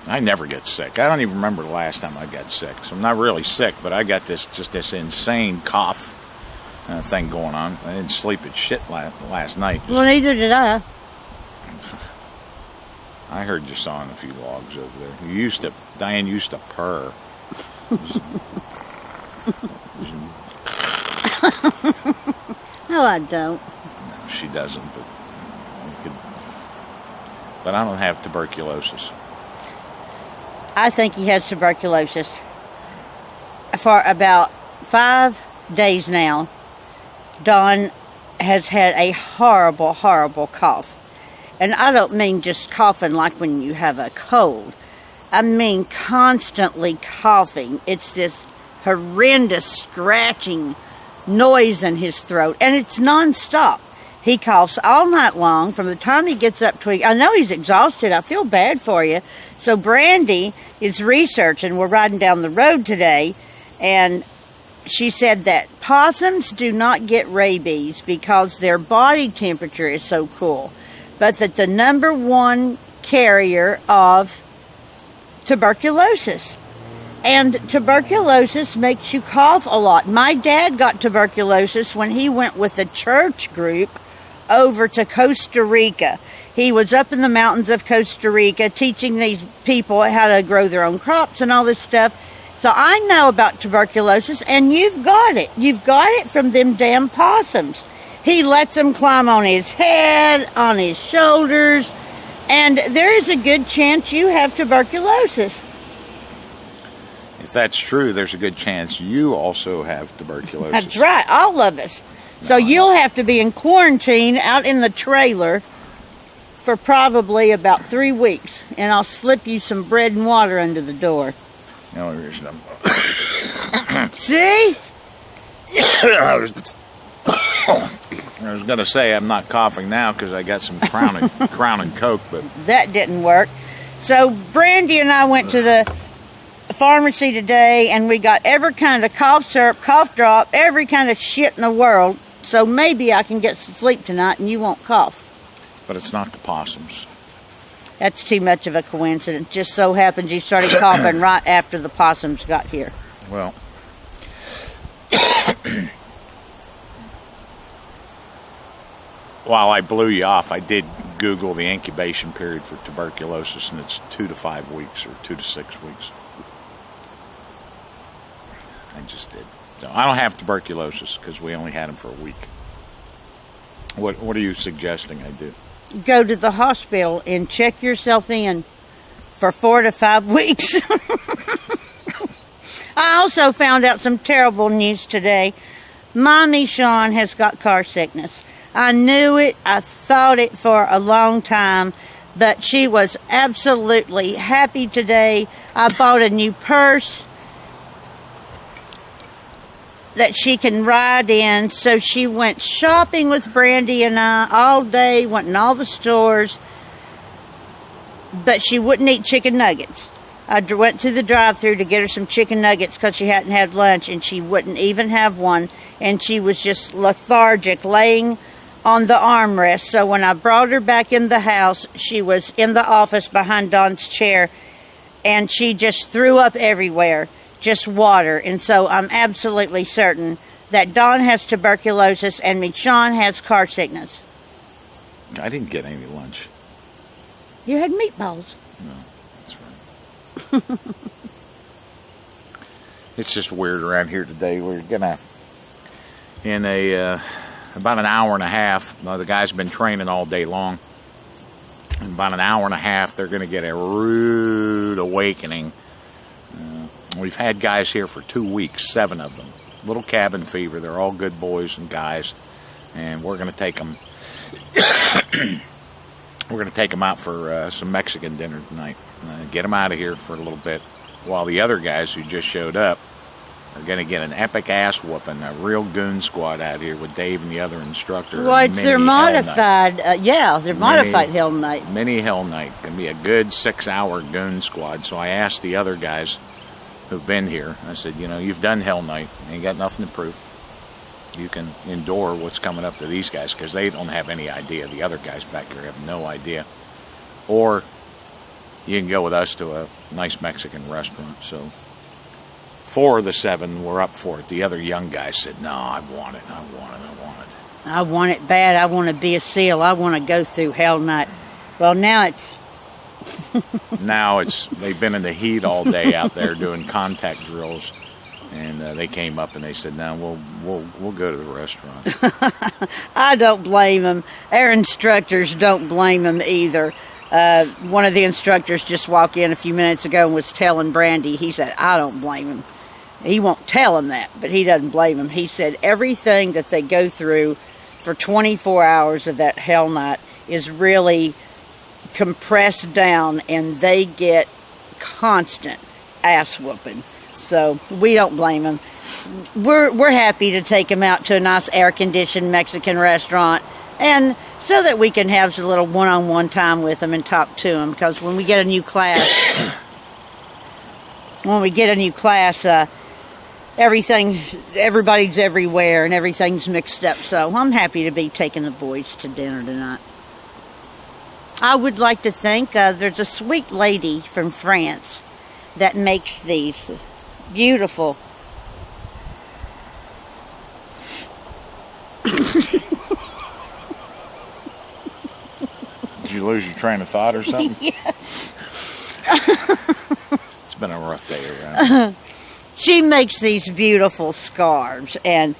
I never get sick. I don't even remember the last time I got sick. So I'm not really sick, but I got this insane cough thing going on. I didn't sleep at shit last night. Well, neither did I. I heard you sawing a few logs over there. Diane used to purr. No, I don't. No, she doesn't, but I don't have tuberculosis. I think he has tuberculosis. For about 5 days now, Don has had a horrible, horrible cough. And I don't mean just coughing like when you have a cold. I mean constantly coughing. It's this horrendous scratching noise in his throat. And it's nonstop. He coughs all night long from the time he gets up to... I know he's exhausted. I feel bad for you. So Brandy is researching. We're riding down the road today. And she said that possums do not get rabies because their body temperature is so cool. But that the number one carrier of tuberculosis. And tuberculosis makes you cough a lot. My dad got tuberculosis when he went with a church group over to Costa Rica. He was up in the mountains of Costa Rica teaching these people how to grow their own crops and all this stuff. So I know about tuberculosis, and you've got it. You've got it from them damn possums. He lets them climb on his head, on his shoulders, and there is a good chance you have tuberculosis. If that's true, there's a good chance you also have tuberculosis. That's right, all of us. So you'll have to be in quarantine out in the trailer for probably about 3 weeks, and I'll slip you some bread and water under the door. No, there's no. See? I was going to say I'm not coughing now because I got some Crown and Coke, but that didn't work. So Brandy and I went to the pharmacy today, and we got every kind of cough syrup, cough drop, every kind of shit in the world. So maybe I can get some sleep tonight and you won't cough. But it's not the possums. That's too much of a coincidence. Just so happens you started coughing right after the possums got here. Well, while I blew you off, I did Google the incubation period for tuberculosis, and it's 2 to 5 weeks or 2 to 6 weeks. I just did. So I don't have tuberculosis because we only had them for a week. What are you suggesting I do? Go to the hospital and check yourself in for 4 to 5 weeks. I also found out some terrible news today. Mommy Sean has got car sickness. I knew it. I thought it for a long time. But she was absolutely happy today. I bought a new purse that she can ride in. So she went shopping with Brandy and I all day, went in all the stores. But she wouldn't eat chicken nuggets. I went to the drive-thru to get her some chicken nuggets because she hadn't had lunch, and she wouldn't even have one. And she was just lethargic, laying on the armrest. So when I brought her back in the house, she was in the office behind Don's chair, and she just threw up everywhere, just water. And so I'm absolutely certain that Don has tuberculosis and Michonne has car sickness. I didn't get any lunch. You had meatballs. No, that's right. It's just weird around here today. We're gonna, in about an hour and a half, the guys have been training all day long. In about an hour and a half, they're going to get a rude awakening. We've had guys here for 2 weeks, 7 of them. Little cabin fever. They're all good boys and guys. And we're going to take them. We're going to take them out for some Mexican dinner tonight. Get them out of here for a little bit. While the other guys who just showed up are going to get an epic ass whooping. A real goon squad out here with Dave and the other instructor. Well, it's their modified, they're modified Hell Night. Mini Hell Night. Going to be a good 6-hour goon squad. So I asked the other guys who've been here, I said, you've done Hell Night. You ain't got nothing to prove. you can endure what's coming up to these guys, because they don't have any idea. The other guys back here have no idea. Or you can go with us to a nice Mexican restaurant. So 4 of the 7 were up for it. The other young guy said, no, I want it. I want it bad. I want to be a SEAL. I want to go through Hell Night. Well, now it's they've been in the heat all day out there doing contact drills, and they came up and they said, no, we'll go to the restaurant. I don't blame them. Our instructors don't blame them either. One of the instructors just walked in a few minutes ago and was telling Brandy, he said, I don't blame him. He won't tell him that, but he doesn't blame him. He said everything that they go through for 24 hours of that Hell Night is really compressed down, and they get constant ass whooping. So we don't blame them. We're happy to take them out to a nice air-conditioned Mexican restaurant, and so that we can have a little one-on-one time with them and talk to them, because when we get a new class, everybody's everywhere and everything's mixed up. So I'm happy to be taking the boys to dinner tonight. I would like to think there's a sweet lady from France that makes these beautiful Did you lose your train of thought or something? Yeah. It's been a rough day around. She makes these beautiful scarves, and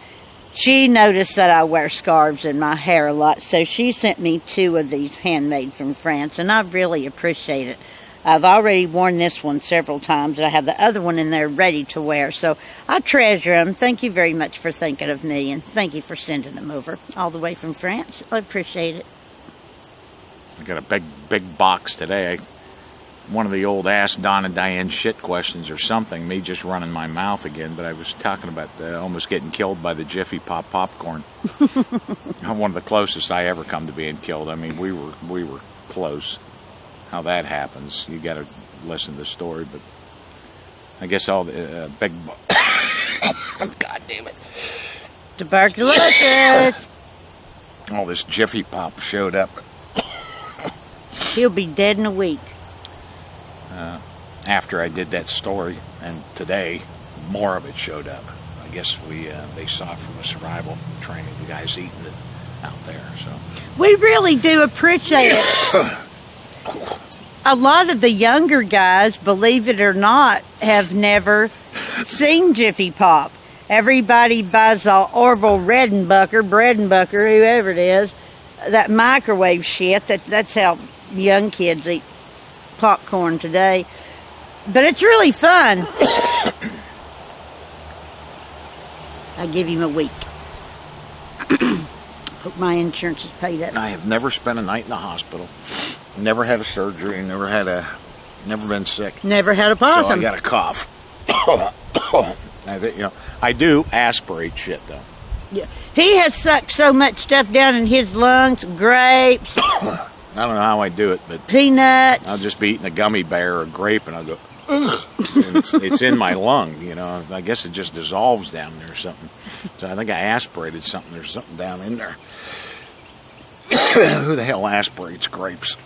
she noticed that I wear scarves in my hair a lot, so she sent me 2 of these handmade from France, and I really appreciate it. I've already worn this one several times, and I have the other one in there ready to wear, so I treasure them. Thank you very much for thinking of me, and thank you for sending them over all the way from France. I appreciate it. I got a big box today. One of the old Ask Don and Diane shit questions or something, me just running my mouth again, but I was talking about almost getting killed by the Jiffy Pop popcorn. One of the closest I ever come to being killed. I mean, we were close. How that happens, you got to listen to the story, but I guess all the God damn it. Tuberculosis. All this Jiffy Pop showed up. He'll be dead in a week. After I did that story, and today, more of it showed up. I guess they saw it from the survival training. The guys eating it out there. So We really do appreciate it. A lot of the younger guys, believe it or not, have never seen Jiffy Pop. Everybody buys the Orville Bredenbucker, whoever it is, that microwave shit. That's how young kids eat popcorn today. But it's really fun. I give him a week. Hope my insurance is paid up. I have never spent a night in the hospital. Never had a surgery. Never been sick. Never had a possum. So I got a cough. I do aspirate shit though. Yeah. He has sucked so much stuff down in his lungs. Grapes. I don't know how I do it, but peanuts. I'll just be eating a gummy bear or a grape, and I'll go, ugh. And it's in my lung, you know. I guess it just dissolves down there or something. So I think I aspirated something. There's something down in there. Who the hell aspirates grapes?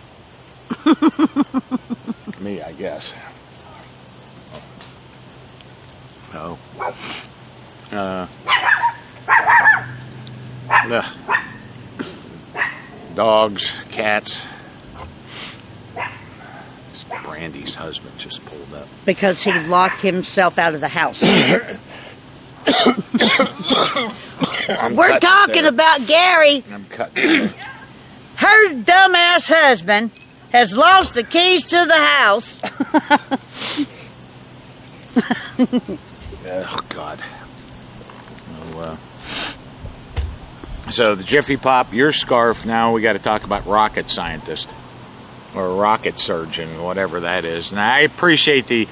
Me, I guess. Oh. Dogs, cats. This Brandy's husband just pulled up. Because he locked himself out of the house. We're talking about Gary. I'm cutting. Her dumbass husband has lost the keys to the house. Oh, God. Oh, so the Jiffy Pop, your scarf, now we got to talk about rocket scientist or rocket surgeon, whatever that is. And I appreciate the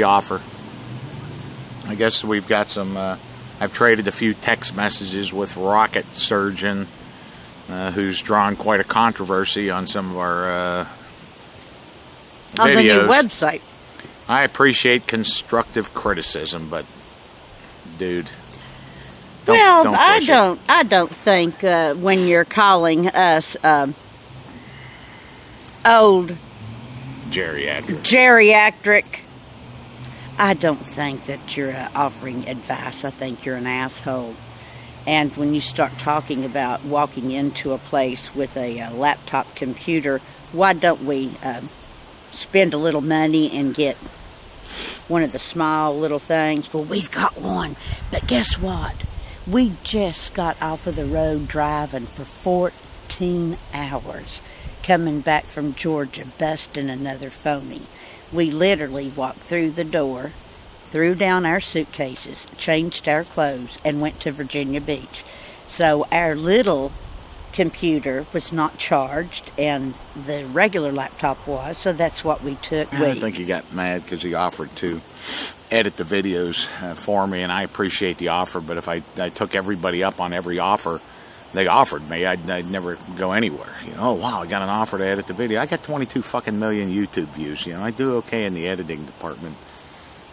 offer. I guess we've got some, I've traded a few text messages with rocket surgeon, who's drawn quite a controversy on some of our videos. On the new website. I appreciate constructive criticism, but dude, Well, Don't I push it. I don't think when you're calling us old geriatric, I don't think that you're offering advice. I think you're an asshole. And when you start talking about walking into a place with a laptop computer, why don't we spend a little money and get one of the small little things? Well, we've got one, but guess what? We just got off of the road driving for 14 hours, coming back from Georgia, busting another phony. We literally walked through the door, threw down our suitcases, changed our clothes, and went to Virginia Beach. So our little computer was not charged, and the regular laptop was, so that's what we took. I think he got mad because he offered to edit the videos for me, and I appreciate the offer, but if I took everybody up on every offer they offered me, I'd never go anywhere. You know, oh wow, I got an offer to edit the video. I got 22 fucking million YouTube views. You know, I do okay in the editing department.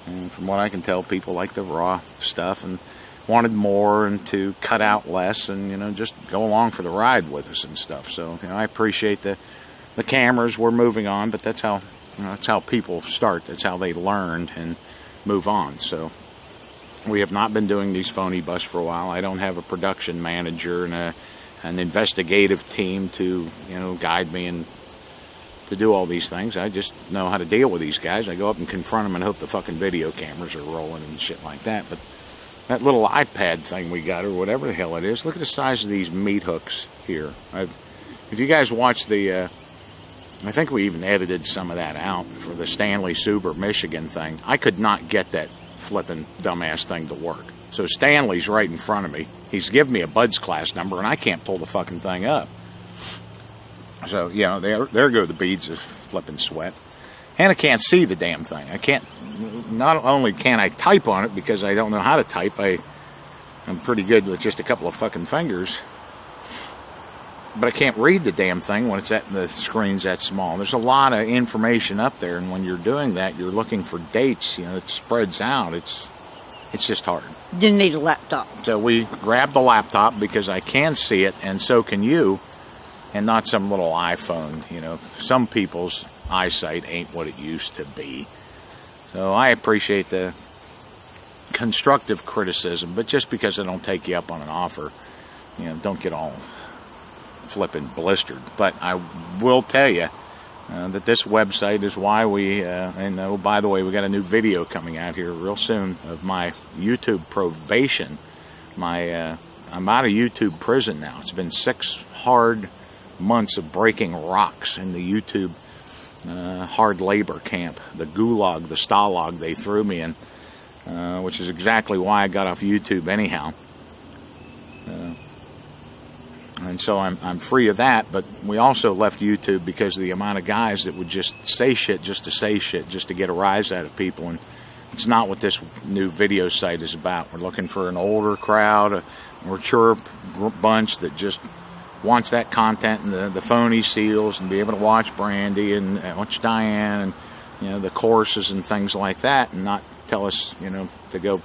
And from what I can tell, people like the raw stuff and wanted more and to cut out less and, you know, just go along for the ride with us and stuff. So, you know, I appreciate the cameras. We're moving on, but that's how, you know, that's how people start. That's how they learn and move on. So we have not been doing these phony busts for a while. I don't have a production manager and an investigative team to, you know, guide me and to do all these things. I just know how to deal with these guys. I go up and confront them and hope the fucking video cameras are rolling and shit like that. But that little iPad thing we got, or whatever the hell it is, look at the size of these meat hooks here. If you guys watch the, I think we even edited some of that out for the Stanley Suber, Michigan thing. I could not get that flipping dumbass thing to work. So Stanley's right in front of me. He's giving me a Bud's class number, and I can't pull the fucking thing up. So, you know, there go the beads of flipping sweat. And I can't see the damn thing. I can't, not only can't I type on it because I don't know how to type, I'm pretty good with just a couple of fucking fingers, but I can't read the damn thing when the screen's that small. There's a lot of information up there, and when you're doing that, you're looking for dates, you know, it spreads out. It's just hard. You need a laptop. So we grabbed the laptop because I can see it, and so can you, and not some little iPhone. You know, some people's eyesight ain't what it used to be. So I appreciate the constructive criticism, but just because I don't take you up on an offer, you know, don't get all flipping blistered. But I will tell you that this website is why we, and oh, by the way, we got a new video coming out here real soon of my YouTube probation. I'm out of YouTube prison now. It's been 6 hard months of breaking rocks in the YouTube hard labor camp, the gulag, the stalag they threw me in, which is exactly why I got off YouTube anyhow. And so I'm free of that, but we also left YouTube because of the amount of guys that would just say shit just to say shit, just to get a rise out of people, and it's not what this new video site is about. We're looking for an older crowd, a mature bunch that just wants that content and the phony seals and be able to watch Brandy and watch Diane and, you know, the courses and things like that, and not tell us, you know, to go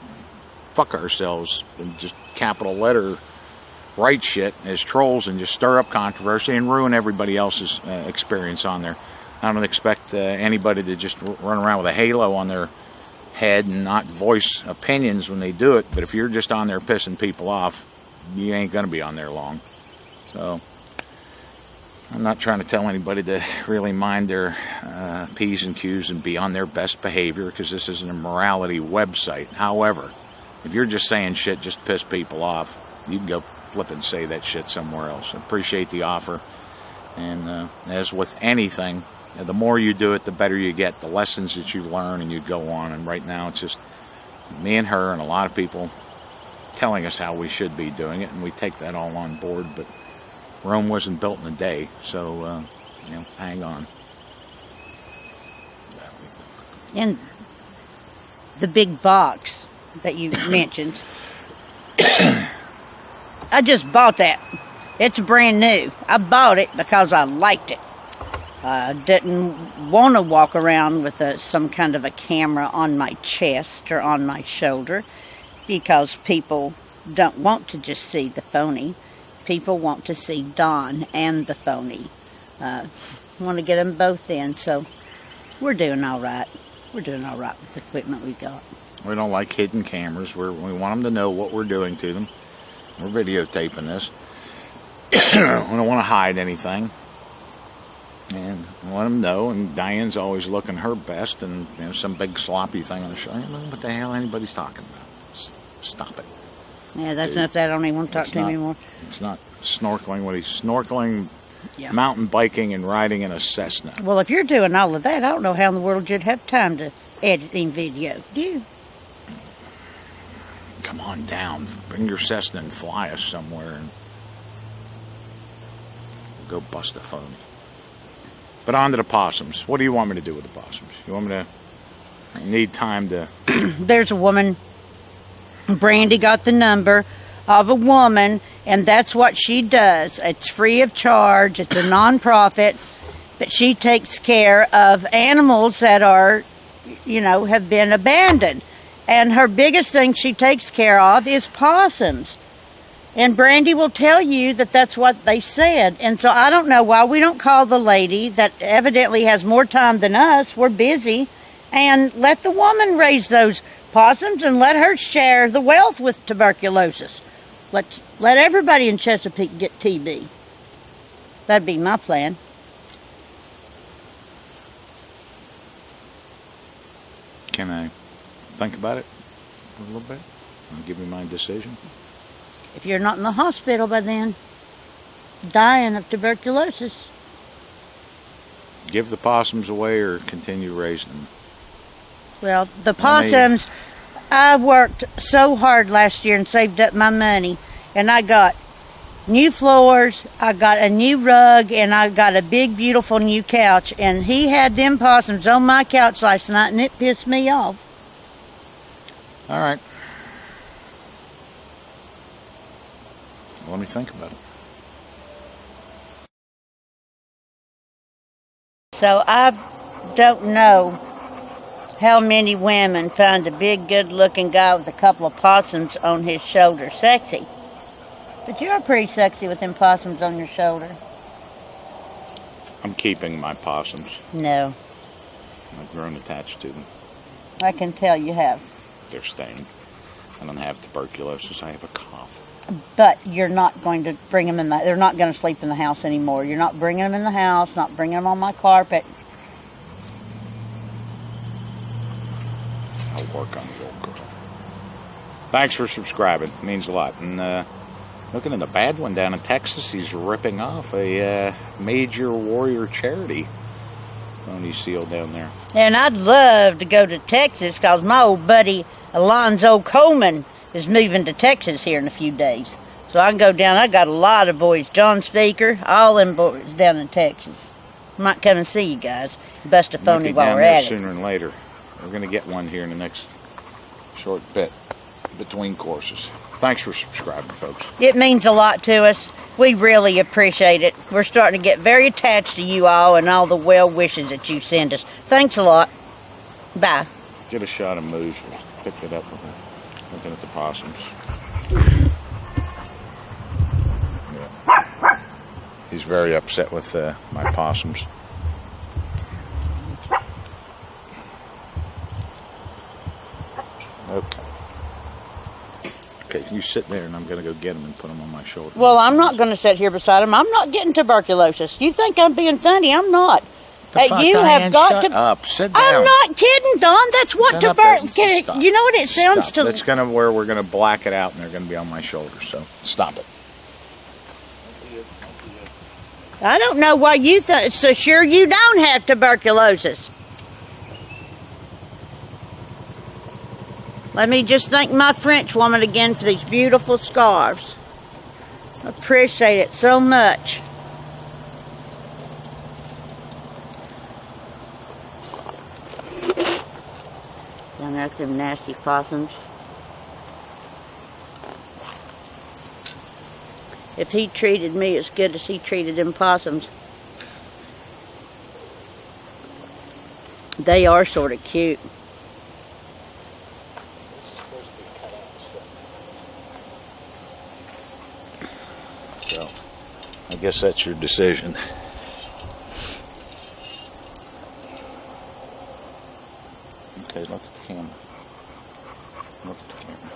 fuck ourselves and just capital letter write shit as trolls and just stir up controversy and ruin everybody else's experience on there. I don't expect anybody to just run around with a halo on their head and not voice opinions when they do it, but if you're just on there pissing people off, you ain't going to be on there long. So I'm not trying to tell anybody to really mind their P's and Q's and be on their best behavior, because this isn't a morality website. However, if you're just saying shit just to piss people off, you can go flip and say that shit somewhere else. I appreciate the offer. And as with anything, the more you do it, the better you get. The lessons that you learn and you go on. And right now it's just me and her and a lot of people telling us how we should be doing it, and we take that all on board. But Rome wasn't built in a day, so you know, hang on. And the big box that you mentioned, I just bought that. It's brand new. I bought it because I liked it. I didn't want to walk around with some kind of a camera on my chest or on my shoulder, because people don't want to just see the phony. People want to see Don and the phony. Want to get them both in, so we're doing all right. We're doing all right with the equipment we got. We don't like hidden cameras. We want them to know what we're doing to them. We're videotaping this. We don't want to hide anything. And let them know. And Diane's always looking her best, and some big sloppy thing on the show. I don't know what the hell anybody's talking about. Stop it. Yeah, that's enough. I don't even want to talk to him anymore. It's not snorkeling. What he's snorkeling, mountain biking, and riding in a Cessna. Well, if you're doing all of that, I don't know how in the world you'd have time to editing video. Do you? Come on down. Bring your Cessna and fly us somewhere, and we'll go bust a phony. But on to the possums. What do you want me to do with the possums? You want me to... I need time to... There's a woman... Brandy got the number of a woman, and that's what she does. It's free of charge. It's a non-profit, but she takes care of animals that are, have been abandoned. And her biggest thing she takes care of is possums. And Brandy will tell you that that's what they said. And so I don't know why we don't call the lady that evidently has more time than us. We're busy. And let the woman raise those possums and let her share the wealth with tuberculosis. Let everybody in Chesapeake get TB. That'd be my plan. Can I think about it a little bit? I'll give you my decision. If you're not in the hospital by then, dying of tuberculosis. Give the possums away or continue raising them? Well, the possums, I worked so hard last year and saved up my money, and I got new floors, I got a new rug, and I got a big, beautiful new couch, and he had them possums on my couch last night, and it pissed me off. All right. Let me think about it. So I don't know how many women find a big, good-looking guy with a couple of possums on his shoulder sexy. But you're pretty sexy with them possums on your shoulder. I'm keeping my possums. No. I've grown attached to them. I can tell you have. They're staying. I don't have tuberculosis. I have a cough. But you're not going to bring them in they're not going to sleep in the house anymore. You're not bringing them in the house, not bringing them on my carpet. I'll work on the old girl. Thanks for subscribing. It means a lot. And looking at the bad one down in Texas, he's ripping off a major warrior charity pony seal down there. And I'd love to go to Texas because my old buddy Alonzo Coleman is moving to Texas here in a few days. So I can go down. I got a lot of boys. John Speaker, all them boys down in Texas. Might come and see you guys. Bust a phony while we're at it. Sooner than later. We're going to get one here in the next short bit between courses. Thanks for subscribing, folks. It means a lot to us. We really appreciate it. We're starting to get very attached to you all and all the well wishes that you send us. Thanks a lot. Bye. Get a shot of Moose. We'll pick it up with it. Looking at the possums. Yeah. He's very upset with my possums. Okay, you sit there and I'm going to go get him and put him on my shoulder. Well, I'm not going to sit here beside him. I'm not getting tuberculosis. You think I'm being funny? I'm not. You have got to. Up. Sit down. I'm not kidding, Don. That's what tuberculosis. You know what it sounds to. That's gonna where we're gonna black it out, and they're gonna be on my shoulder. So stop it. I don't know why you so sure you don't have tuberculosis. Let me just thank my French woman again for these beautiful scarves. I appreciate it so much. Down there, them nasty possums. If he treated me as good as he treated them possums, they are sort of cute. So I guess that's your decision. Okay, look at the camera. Look at the camera.